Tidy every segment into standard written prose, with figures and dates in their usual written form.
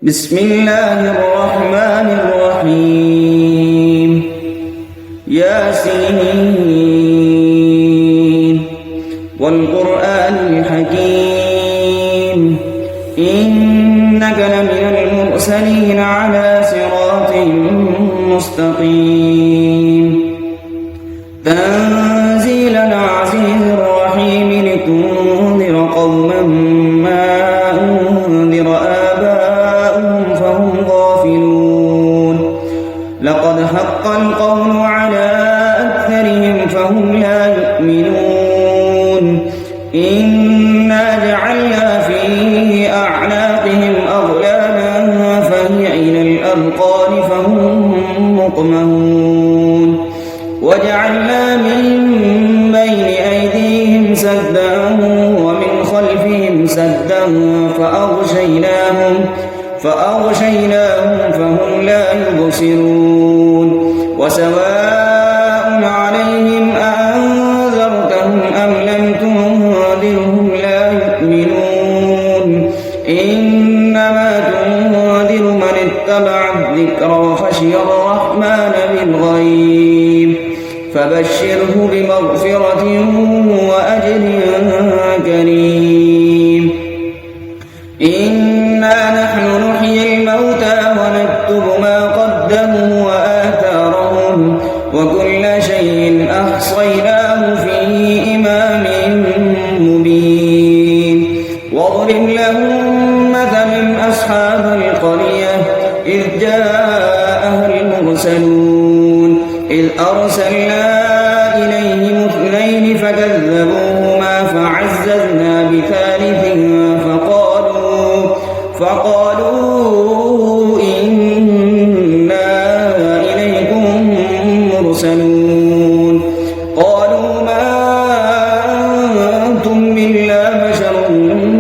بسم الله الرحمن الرحيم ياسين والقرآن الحكيم إنك لمن المرسلين على صراط مستقيم تنزيل العزيز الرحيم لتنذر قوما ما أنذر آباؤهم فهم غافلون لقد حق القول على أكثرهم فهم لا يؤمنون إنا جعلنا في أعناقهم أغلالا فهي إلى الأذقان فهم مقمحون وجعلنا من بين أيديهم سدا ومن خلفهم سدا فأغشيناهم فهم لا يبصرون وسواء عليهم أأنذرتهم أم لم تنذرهم لا يؤمنون إنما تنذر من اتبع الذكر وخشي الرحمن بالغيب فبشره بمغفرة وأجر كريم إنا نحن نحيي الموتى ونكتب ما قدموا وآثارهم وكل شيء أحصيناه في إمام مبين واضرب لهم مثلا أصحاب القرية إذ جاءها المرسلون إذ أرسلنا إليهم اثنين فكذبوهما فعززنا بثالث فقالوا إنا إليكم مرسلون قالوا ما أنتم إلا بشر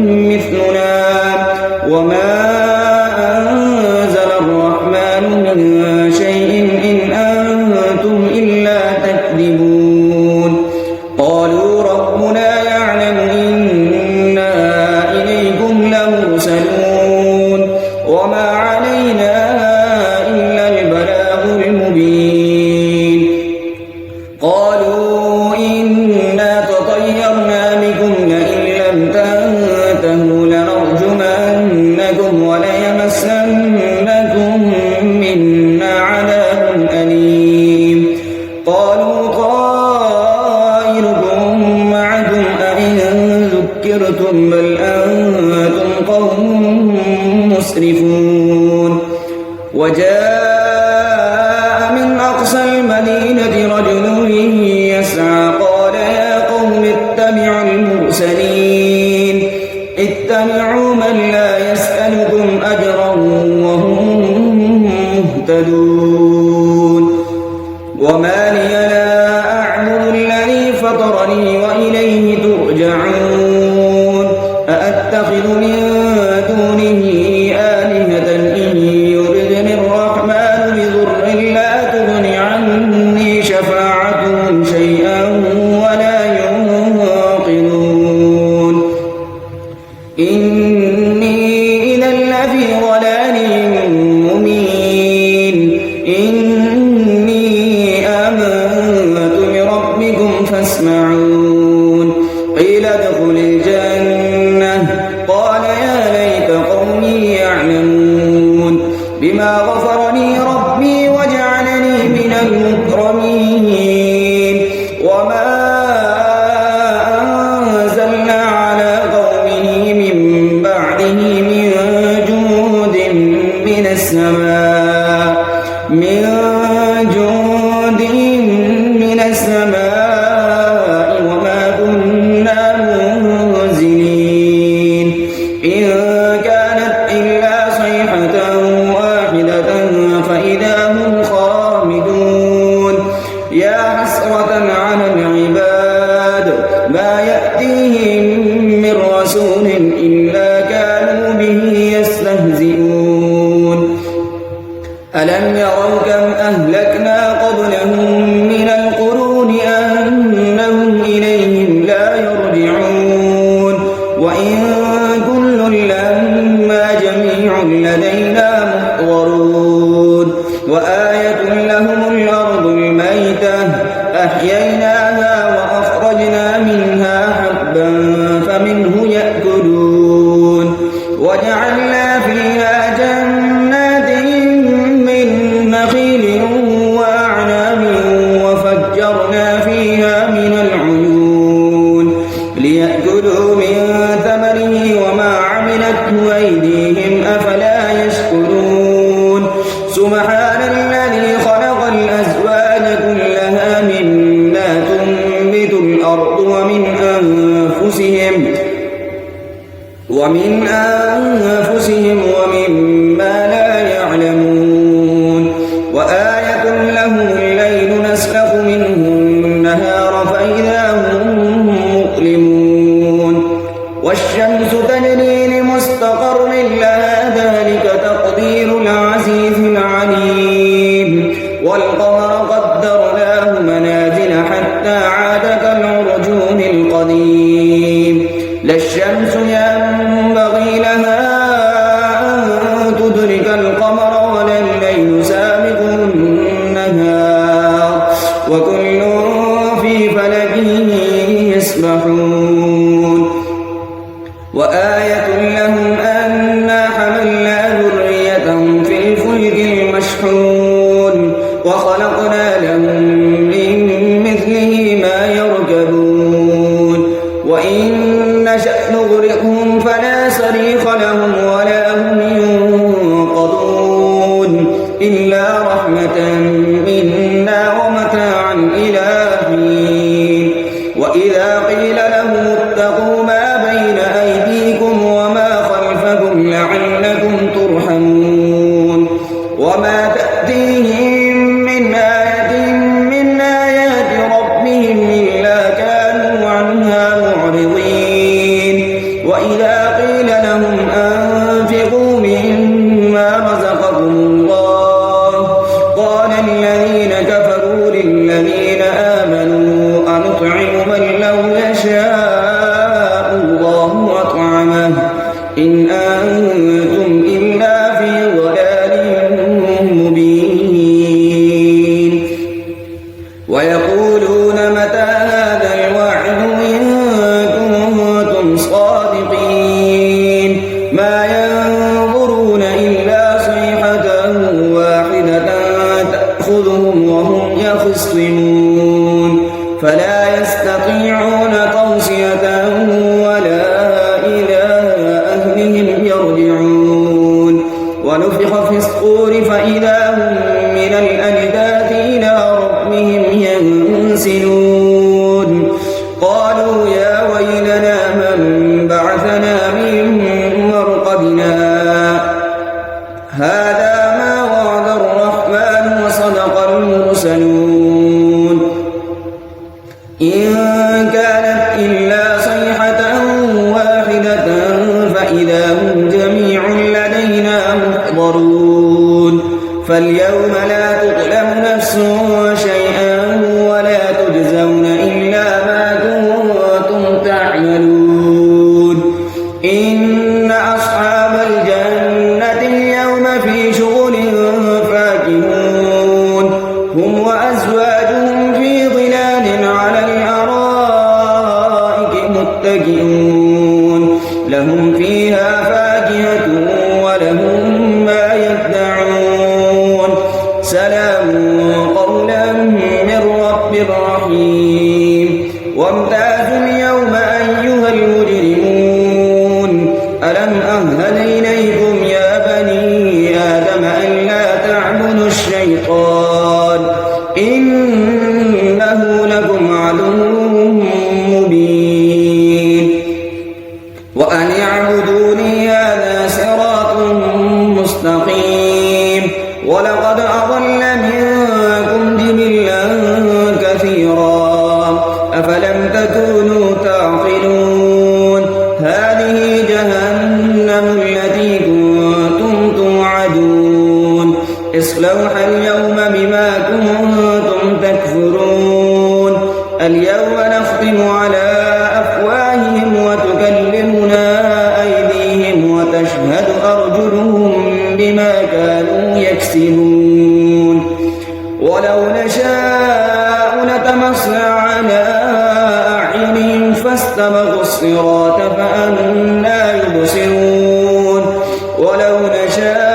مثلنا وما أنزل الرحمن من شيء إن أنتم إلا تكذبون قالوا ربنا يعلم إنا إليكم لمرسلون وما علينا إلا البلاغ المبين قالوا إنا تطيرنا بكم لئن لم تنتهوا لنرجمنكم وليمسنكم منا عذاب أليم قالوا طائركم معكم أئن ذكرتم بل أنتم قوم مسرفون وجاء من أقصى المدينة رجل يسعى قال يا قوم اتبعوا المرسلين اتبعوا من لا يسألكم أجرا وهم مهتدون وما لي لا أعبد الذي فطرني وإليه ترجعون أأتخذ من دونه آلهة إن يردني الرحمن بضر لا تغن عني شفاعتهم شيئا ولا ينقذون إني إذا لفي ضلال مبين إني آمنت بربكم فاسمعون قيل ادخل الجنة قال يا ليت قومي يعلمون بما غفر لي ربي وجعلني من المكرمين وما أنزلنا على قومه من بعده من جند من السماء وما كنا منزلين إن كانت إلا صيحة واحدة فإذا هم خامدون يا حسرة على العباد ما يأتيهم من رسول إلا كانوا به يستهزئون ألم يروا كم أهلكنا قبلهم من القرون أنهم إليهم لا يرجعون وإن كل لما جميع لدينا لدينا محضرون وآية لهم الأرض الميتة أحييناها وأخرجنا منها حبا فمنه يأكلون وجعلنا فيها جنات من نخيل وأعناب وفجرنا فيها من العيون ليأكلوا من ثمره وما عملته أيديهم أفلا يشكرون سبحان الذي خلق الأزواج كلها مما تنبت الأرض ومن أنفسهم ومما لا يعلمون وآية لهم الليل نسلخ منه النهار فإذا هم مظلمون والشمس تجري لمستقر لها ذلك تقدير العزيز العليم والقمر قدرناه منازل حتى عاد كالعرجون القديم لا الشمس ينبغي لها أن تدرك القمر ولا الليل سابق النهار وكل في فلك يسبحون وآية لهم أنا حملنا ذريتهم في الفلك المشحون وخلقنا لهم من مثله ما يركبون وإن نشأ نغرقهم فلا صريخ لهم ولا هم ينقذون إلا رحمة منا ومتاعا إلى حين وإذا قيل لهم اتقوا ما بين أيديكم وما خلفكم لعلكم ترحمون وما تأتيهم من آية من آيات ربهم إلا كانوا عنها معرضين وإذا قيل لهم أنفقوا مما رزقكم الله قال الذين كفروا للذين آمنوا أنطعم من لو يشاء الله أطعمه إن أنتم إلا في ضلال مبين ويقولون متى هذا الوعد إن كنتم صادقين ما ينظرون إلا صيحة واحدة تأخذهم وهم يخصمون فلا يستطيعون توصية ولا إلى أهلهم يرجعون ونفخ في الصور فإذا هم من الأجداث إلى ربهم ينسلون قالوا يا ويلنا من بعثنا من مرقدنا هذا ما وعد الرحمن وصدق المرسلون إن كانت إلا صيحة واحدة فإذا هم جميع لدينا محضرون فاليوم لا تظلم نفس شيئا ولا تجزون إلا ما كنتم تعملون إن أصحاب الجنة اليوم في شغل فاكهون هم وأزواجهم في ظلال على الأرائك متكئون لهم فيها فاكهة ولهم ما يدعون سلام قولا من رب رحيم وامتازوا اليوم أيها المجرمون ألم أهل إليكم يا بني آدم ألا تعبدوا الشيطان إنه لكم عدو مبين وأن اعبدوني هذا صراط مستقيم ولقد أضل منكم جبلا كثيرا أفلم تكونوا تعقلون هذه جهنم التي كنتم توعدون اصلوها اليوم بما كنتم تكفرون اليوم نختم على أفواههم وتكلمنا أيديهم وتشهد أرجلهم بما كانوا يكسبون ولو نشاء لطمسنا على أعينهم فاستبقوا الصراط فأنى يبصرون ولو نشاء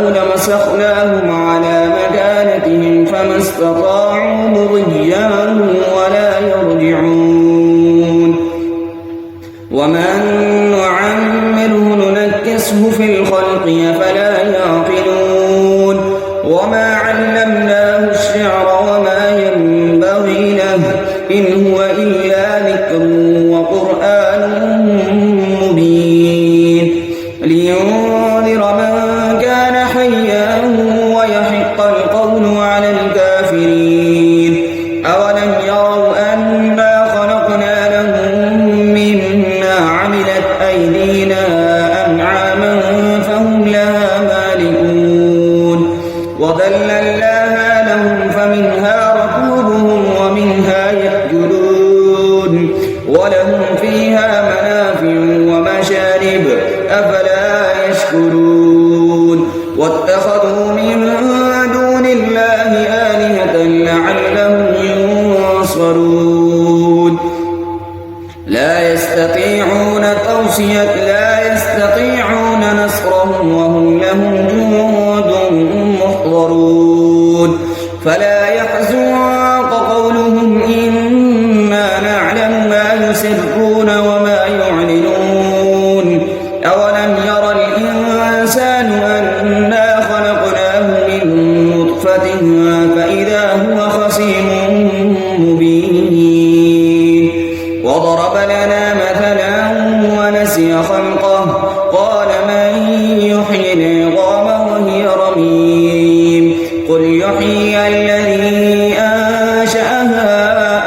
لمسخناهم على مكانتهم فما استطاعوا مضيا ولا يرجعون ومن نعمره ننكسه في الخلق أفلا يعقلون وما علمناه الشعر وما ينبغي له إن هو إلا ذكر وقرآن مبين لينذر من كان حيا ويحق القول على الكافرين أولم يروا أنا خلقنا لهم مما عملت أيدينا أنعاما فهم لها مالكون وذللناها لهم فمنها ركوبهم ومنها يأكلون ولهم فيها منافع ومشارب أفلا يشكرون واتخذوا من دون الله آلهة لعلهم ينصرون لا يستطيعون نصرهم وهم لهم جند محضرون فلا يحزنك قولهم إنا نعلم ما يسرون وما يعلنون أولم ير الإنسان أنا خلقناه من نطفة فإذا هو خصيم مبين وضرب لنا مثلا ونسي خلقه قال من يحيي العظام وهي رميم قل يحيي الذي أنشأها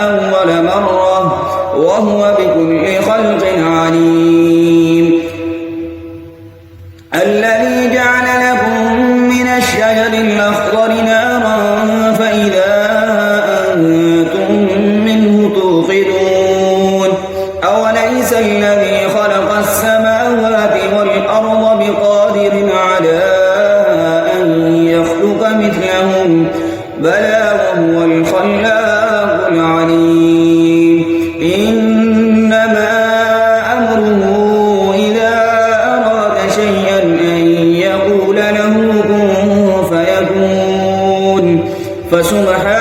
أول مرة وهو بكل خلق عليم الذي جعل لكم من الشجر الأخضر نارا فإذا أنتم منه توقدون أوليس الذي خلق السماوات والأرض بقادر على أن يخلق مثلهم بلى وهو الخلاق العليم إنما أمره إذا أراد شيئا أن يقول له كن فيكون فسبحان